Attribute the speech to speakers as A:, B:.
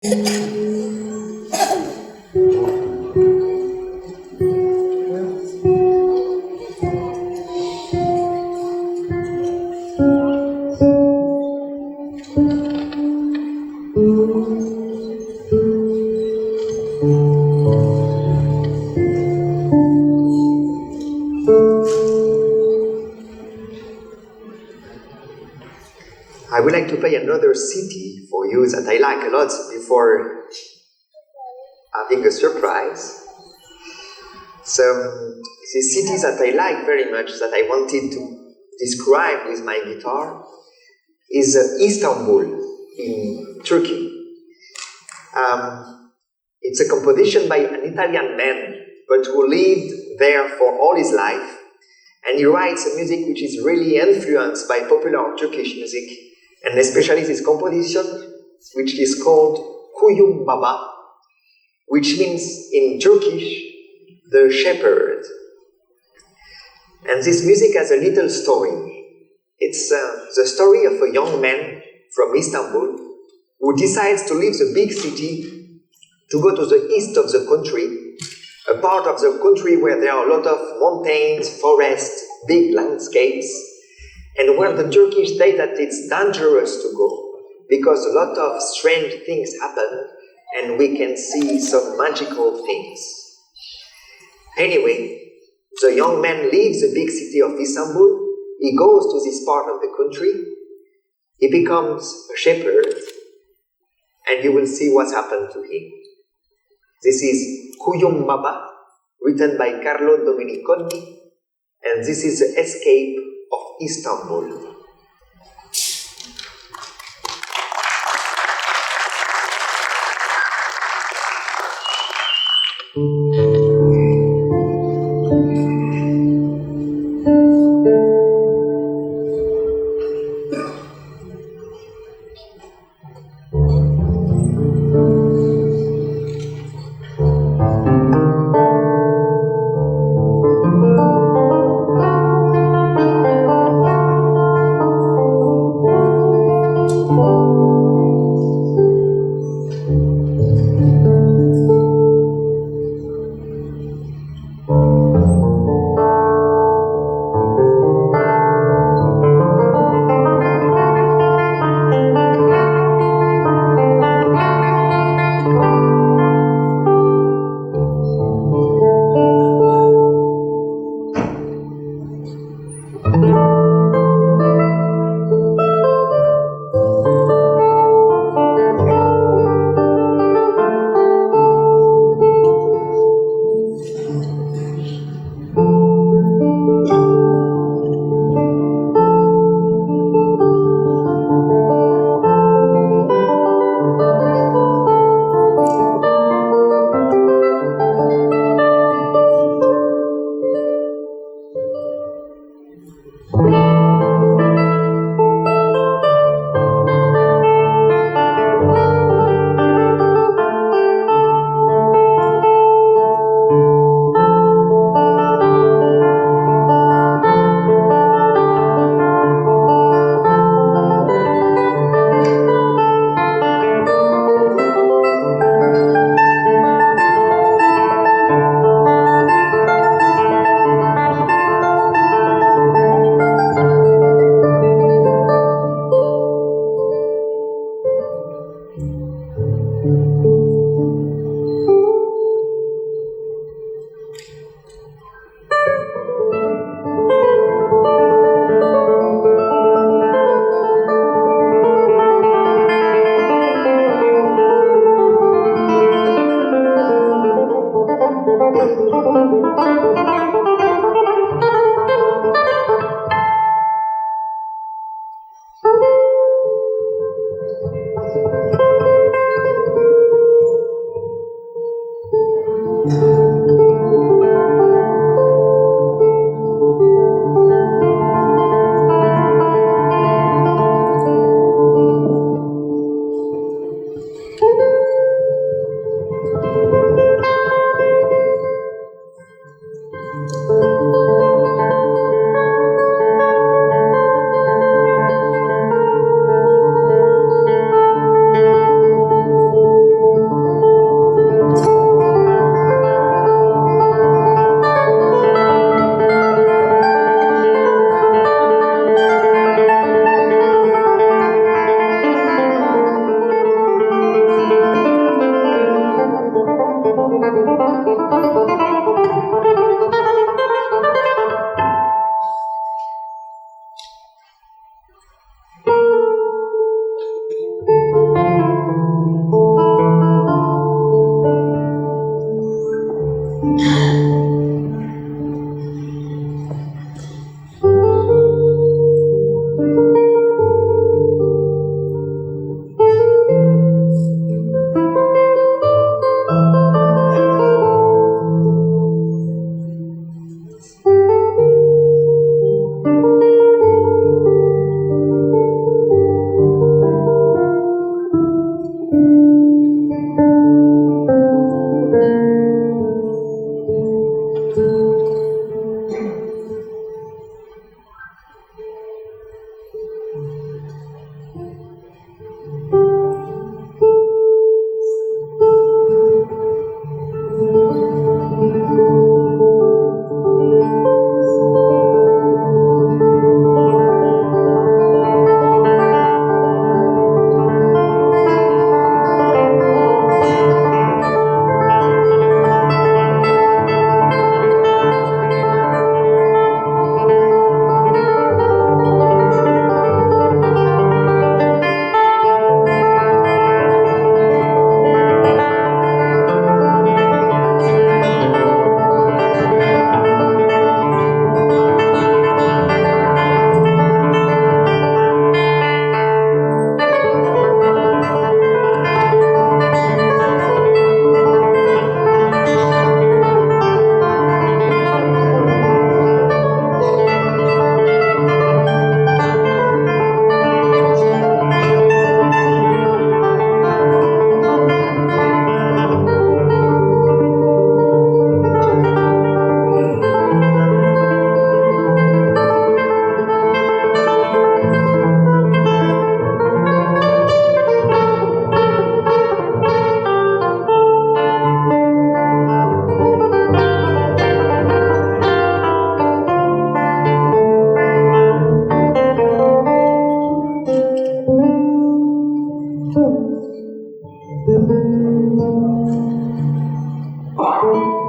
A: I would like to play another city for you that I like a lot before having a surprise. So, the city that I like very much, that I wanted to describe with my guitar, is Istanbul in Turkey. It's a composition by an Italian man, but who lived there for all his life. And he writes a music which is really influenced by popular Turkish music, and especially this composition, which is called Kuyum Baba, which means in Turkish, the shepherd. And this music has a little story. It's the story of a young man from Istanbul who decides to leave the big city to go to the east of the country, a part of the country where there are a lot of mountains, forests, big landscapes, and where the Turkish say that it's dangerous to go because a lot of strange things happen and we can see some magical things. Anyway, the young man leaves the big city of Istanbul, he goes to this part of the country, he becomes a shepherd, and you will see what's happened to him. This is Kuyum Baba, written by Carlo Domeniconi, and this is the escape of Istanbul.
B: Oh.